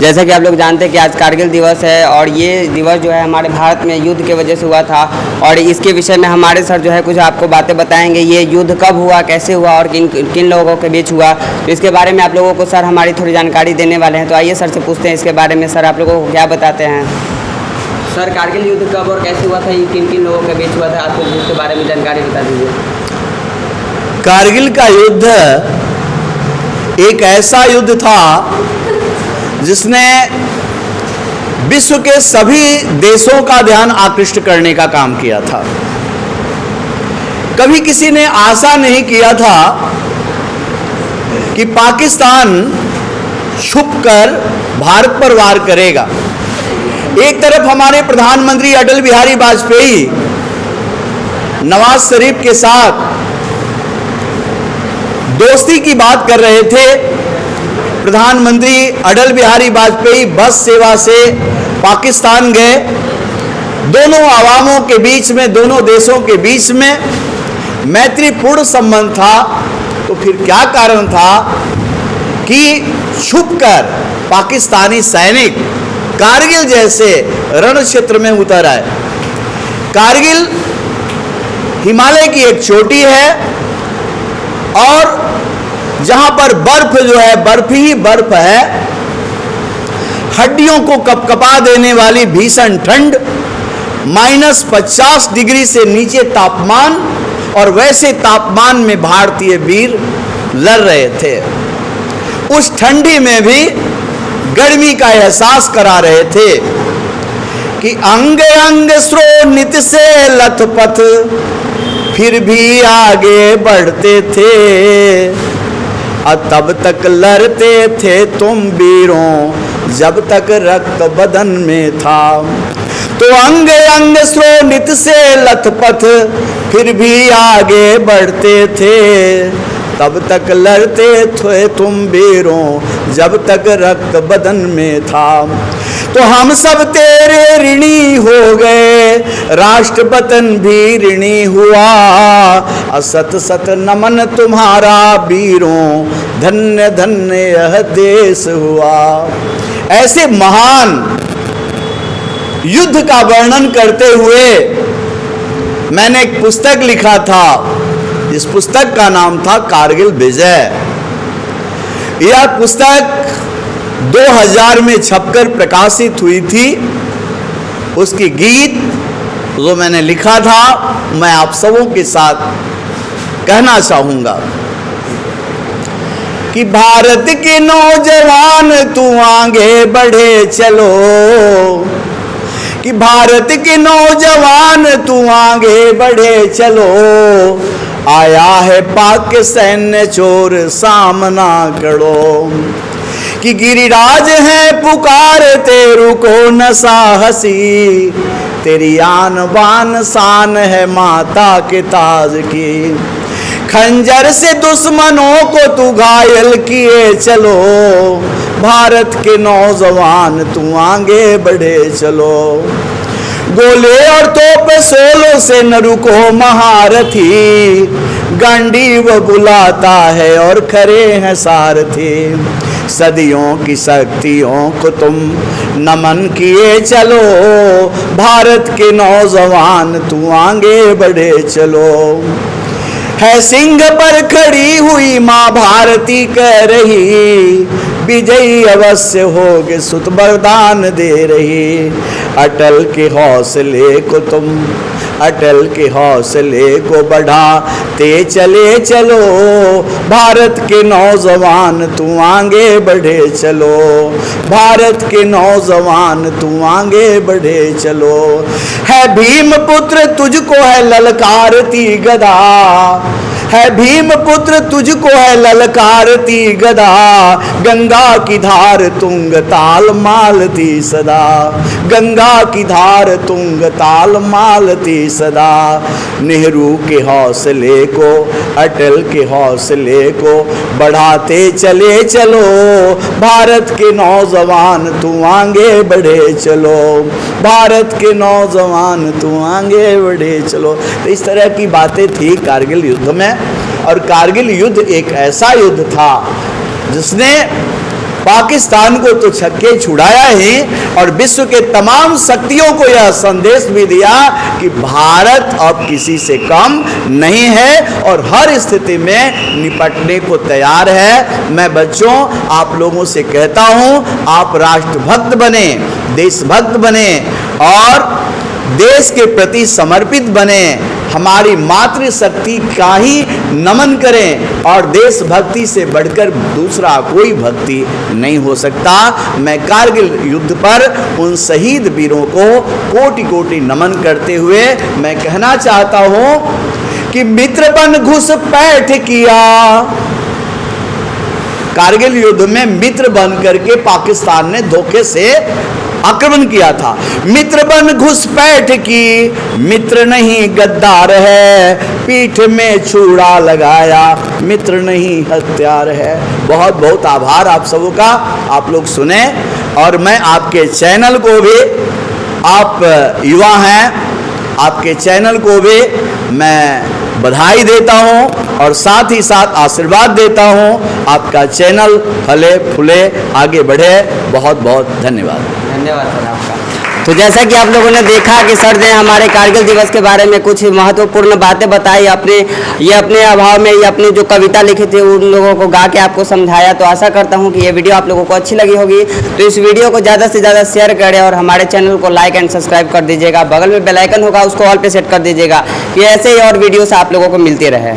जैसा कि आप लोग जानते हैं कि आज कारगिल दिवस है और ये दिवस जो है हमारे भारत में युद्ध के वजह से हुआ था और इसके विषय में हमारे सर जो है कुछ आपको बातें बताएंगे। ये युद्ध कब हुआ, कैसे हुआ और किन किन लोगों के बीच हुआ, तो इसके बारे में आप लोगों को सर हमारी थोड़ी जानकारी देने वाले हैं। तो आइए सर से पूछते हैं इसके बारे में। सर आप लोगों को क्या बताते हैं? सर कारगिल युद्ध कब और कैसे हुआ था, ये किन किन लोगों के बीच हुआ था, आपको इसके बारे में जानकारी बता दीजिए। कारगिल का युद्ध एक ऐसा युद्ध था जिसने विश्व के सभी देशों का ध्यान आकृष्ट करने का काम किया था। कभी किसी ने आशा नहीं किया था कि पाकिस्तान छुपकर भारत पर वार करेगा। एक तरफ हमारे प्रधानमंत्री अटल बिहारी वाजपेयी नवाज शरीफ के साथ दोस्ती की बात कर रहे थे। प्रधानमंत्री अटल बिहारी वाजपेयी बस सेवा से पाकिस्तान गए। दोनों आवामों के बीच में, दोनों देशों के बीच में मैत्रीपूर्ण संबंध था। तो फिर क्या कारण था कि छुपकर पाकिस्तानी सैनिक कारगिल जैसे रण क्षेत्र में उतर आए। कारगिल हिमालय की एक चोटी है और जहां पर बर्फ जो है बर्फ ही बर्फ है। हड्डियों को कपकपा देने वाली भीषण ठंड, -50 डिग्री से नीचे तापमान, और वैसे तापमान में भारतीय वीर लड़ रहे थे। उस ठंडी में भी गर्मी का एहसास करा रहे थे कि अंग अंग श्रोणित से लथपथ फिर भी आगे बढ़ते थे। और तब तक लड़ते थे तुम वीरों जब तक रक्त बदन में था। तो अंग अंग श्रोणित से लथपथ फिर भी आगे बढ़ते थे। तब तक लड़ते थे तुम वीरों जब तक रक्त बदन में था। तो हम सब तेरे ऋणी हो गए, राष्ट्रपतन भी ऋणी हुआ। असत सत नमन तुम्हारा वीरों, धन्य धन्य यह देश हुआ। ऐसे महान युद्ध का वर्णन करते हुए मैंने एक पुस्तक लिखा था। इस पुस्तक का नाम था कारगिल विजय। यह पुस्तक 2000 में छपकर प्रकाशित हुई थी। उसकी गीत जो मैंने लिखा था मैं आप सबों के साथ कहना चाहूंगा कि भारत के नौजवान तू आगे बढ़े चलो, कि भारत के नौजवान तू आगे बढ़े चलो। आया है पाक सैन्य चोर सामना करो, कि गिरिराज है पुकारते रुको न साहसी। तेरी आन बान शान है माता के ताज की। खंजर से दुश्मनों को तू घायल किए चलो। भारत के नौजवान तू आगे बढ़े चलो। गोले और तोप सोलों से न रुको महारथी। गांडीव बुलाता है और खरे हैं सारथी। सदियों की शक्तियों को तुम नमन किए चलो। भारत के नौजवान तू आगे बढ़े चलो। है सिंह पर खड़ी हुई माँ भारती कह रही। विजयी अवश्य होगे सुत वरदान दे रही। अटल के हौसले को तुम, अटल के हौसले को बढ़ाते चले चलो। भारत के नौजवान तू आगे बढ़े चलो। भारत के नौजवान तू आगे बढ़े चलो। है भीम पुत्र तुझको है ललकारती गदा। है भीम पुत्र तुझको है ललकारती गदा। गंगा की धार तुंग ताल मालती सदा। गंगा की धार तुंग ताल मालती सदा। नेहरू के हौसले को, अटल के हौसले को बढ़ाते चले चलो। भारत के नौजवान तू आगे बढ़े चलो। भारत के नौजवान तू आगे बढ़े चलो। तो इस तरह की बातें थी कारगिल युद्ध में। और कारगिल युद्ध एक ऐसा युद्ध था जिसने पाकिस्तान को तो छक्के छुड़ाया ही और विश्व के तमाम शक्तियों को यह संदेश भी दिया कि भारत अब किसी से कम नहीं है और हर स्थिति में निपटने को तैयार है। मैं बच्चों आप लोगों से कहता हूं, आप राष्ट्रभक्त बने, देशभक्त बने और देश के प्रति समर्पित बने, हमारी मातृशक्ति का ही नमन करें और देशभक्ति से बढ़कर दूसरा कोई भक्ति नहीं हो सकता। मैं कारगिल युद्ध पर उन शहीद वीरों को कोटि कोटि नमन करते हुए मैं कहना चाहता हूं कि मित्रपन घुसपैठ किया। कारगिल युद्ध में मित्र बन करके पाकिस्तान ने धोखे से आक्रमण किया था। मित्र बन घुसपैठ की, मित्र नहीं गद्दार है, पीठ में छुरा लगाया, मित्र नहीं हत्यार है। बहुत बहुत आभार आप सबों का, आप लोग सुने और मैं आपके चैनल को भी, आप युवा हैं, आपके चैनल को भी मैं बधाई देता हूं और साथ ही साथ आशीर्वाद देता हूं। आपका चैनल फले फूले आगे बढ़े। बहुत बहुत धन्यवाद। धन्यवाद सर आपका। तो जैसा कि आप लोगों ने देखा कि सर ने हमारे कारगिल दिवस के बारे में कुछ महत्वपूर्ण बातें बताई, अपने अभाव में ये अपनी जो कविता लिखी थी उन लोगों को गा के आपको समझाया। तो आशा करता हूं कि ये वीडियो आप लोगों को अच्छी लगी होगी। तो इस वीडियो को ज़्यादा से ज़्यादा शेयर करें और हमारे चैनल को लाइक एंड सब्सक्राइब कर दीजिएगा। बगल में बेल आइकन होगा, उसको ऑल पे सेट कर दीजिएगा कि ऐसे ही और वीडियोस आप लोगों को मिलती रहे।